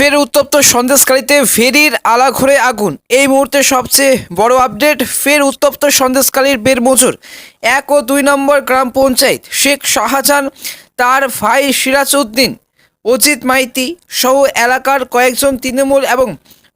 ফের উত্তপ্ত সন্দেশখালীতে ফেরির আলাঘরে আগুন। এই মুহূর্তে সবচেয়ে বড় আপডেট, ফের উত্তপ্ত সন্দেশখালীর বেরমজুর 1 ও 2 নম্বর গ্রাম পঞ্চায়েত। শেখ শাহজাহান, তার ভাই সিরাজ উদ্দিন, অজিত মাইতি সহ এলাকার কয়েকজন তৃণমূল এবং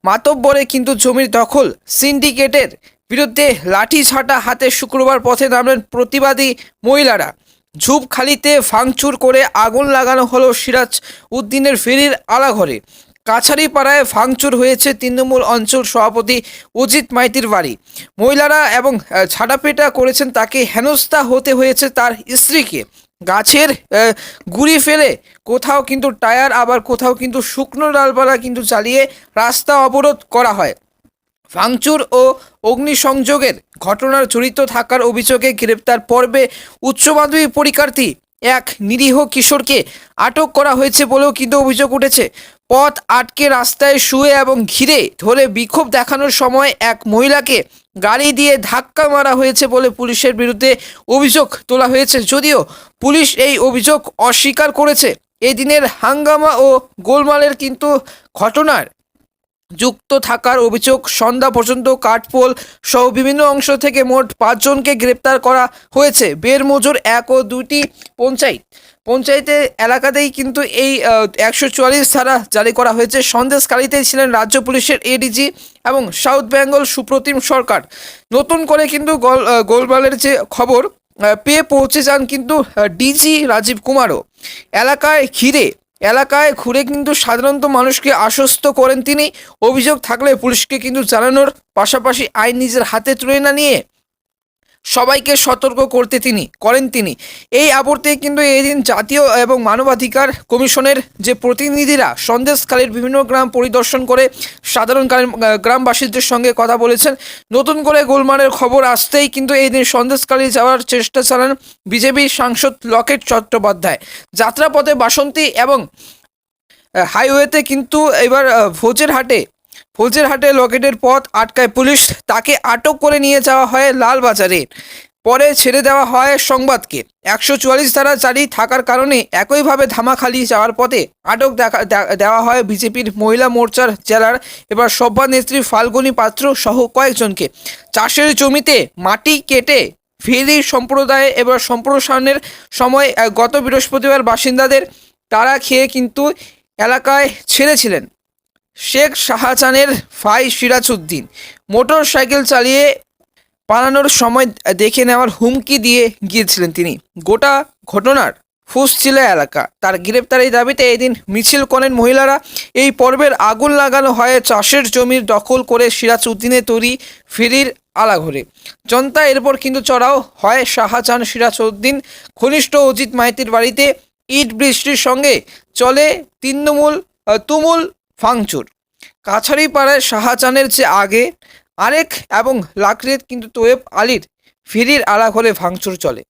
মাতব্বরে কিন্তু জমির দখল সিন্ডিকেটের বিরুদ্ধে লাঠি ছাটা হাতে শুক্রবার পথে নামলেন প্রতিবাদী মহিলারা। ঝুপখালিতে ভাঙচুর করে আগুন লাগানো হলো সিরাজ উদ্দিনের ফেরির আলাঘরে। কাছারিপাড়ায় ভাঙচুর হয়েছে তৃণমূল অঞ্চল সভাপতি অজিত মাইতির বাড়ি। মহিলারা এবং ঝাঁটাপেটা করেছেন তাকে, হেনস্থা হতে হয়েছে তার স্ত্রীকে। গাছের গুড়ি ফেলে কোথাও কিন্তু টায়ার, আবার কোথাও কিন্তু শুকনো ডালপালা কিন্তু জ্বালিয়ে রাস্তা অবরোধ করা হয়। ভাঙচুর ও অগ্নিসংযোগের ঘটনার জড়িত থাকার অভিযোগে গ্রেপ্তার পর্বে উচ্চ মাধ্যমিক পরীক্ষার্থী এক নিরীহ কিশোরকে আটক করা হয়েছে বলেও কিন্তু অভিযোগ উঠেছে। পথ আটকে রাস্তায় শুয়ে এবং ঘিরে ধরে বিক্ষোভ দেখানোর সময় এক মহিলাকে গাড়ি দিয়ে ধাক্কা মারা হয়েছে বলে পুলিশের বিরুদ্ধে অভিযোগ তোলা হয়েছে, যদিও পুলিশ এই অভিযোগ অস্বীকার করেছে। এই দিনের হাঙ্গামা ও গোলমালের কিন্তু ঘটনার যুক্ত থাকার অভিযোগ। সন্ধ্যা পর্যন্ত কাঠপোল সহ বিভিন্ন অংশ থেকে মোট 5 জনকে গ্রেপ্তার করা হয়েছে। বেরমজুর 1 ও 2টি পঞ্চায়েতের এলাকাতেই কিন্তু এই 144 ধারা জারি করা হয়েছে। সন্দেশখালীতে ছিলেন রাজ্য পুলিশের এডিজি এবং সাউথ বেঙ্গল সুপ্রতিম সরকার। নতুন করে কিন্তু গোলমালের যে খবর পেয়ে পৌঁছে যান কিন্তু ডিজি রাজীব কুমারও। এলাকায় ঘুরে কিন্তু সাধারণত মানুষকে আশ্বস্ত করেন তিনি। অভিযোগ থাকলে পুলিশকে কিন্তু জানানোর পাশাপাশি আইন নিজের হাতে তুলে না নিয়ে সবাইকে সতর্ক করেন তিনি। এই আবর্তে কিন্তু এদিন জাতীয় এবং মানবাধিকার কমিশনের যে প্রতিনিধিরা সন্দেশখালীর বিভিন্ন গ্রাম পরিদর্শন করে সাধারণ গ্রামবাসীদের সঙ্গে কথা বলেছেন। নতুন করে গোলমালের খবর আসতেই কিন্তু এই দিন সন্দেশখালী যাওয়ার চেষ্টা চালান বিজেপি সাংসদ লকেট চট্টোপাধ্যায়। যাত্রাপথে বাসন্তী এবং হাইওয়েতে কিন্তু এবার ভোজেরহাটে লকেটের পথ আটকায় পুলিশ। তাকে আটক করে নিয়ে যাওয়া হয় লালবাজারে, পরে ছেড়ে দেওয়া হয় সংবাদকে। 144 ধারা জারি থাকার কারণে একইভাবে ধামাখালি যাওয়ার পথে আটক দেওয়া হয় বিজেপির মহিলা মোর্চার জেলার এবার সভানেত্রী ফাল্গুনী পাত্র সহ কয়েকজনকে। চাষের জমিতে মাটি কেটে ফেরি সম্প্রদায়ে এবার সম্প্রসারণের সময় গত বৃহস্পতিবার বাসিন্দাদের তাড়া খেয়ে কিন্তু এলাকায় ছেড়েছিলেন শেখ শাহজাহানের ভাই সিরাজ উদ্দিন। মোটর সাইকেল চালিয়ে পালানোর সময় দেখে নেওয়ার হুমকি দিয়ে গিয়েছিলেন তিনি। গোটা ঘটনার ফুস ছিল এলাকা। তার গ্রেপ্তারের দাবিতে এদিন মিছিল করেন মহিলারা। এই পর্বের আগুন লাগানো হয় চাষের জমির দখল করে সিরাজ উদ্দিনের তৈরি ফেরির আলাঘরে। জনতা এরপর কিন্তু চড়াও হয় শাহজাহান সিরাজ উদ্দিন ঘনিষ্ঠ অজিত মাইতির বাড়িতে। ইট বৃষ্টির সঙ্গে চলে তুমুল ভাঙচুর। কাছারিপাড়ায় শাহজাহানের যে আগে আরেক এবং লাকড়ির কিন্তু তোয়েব আলীর ফেরির আলাঘরে ভাঙচুর চলে।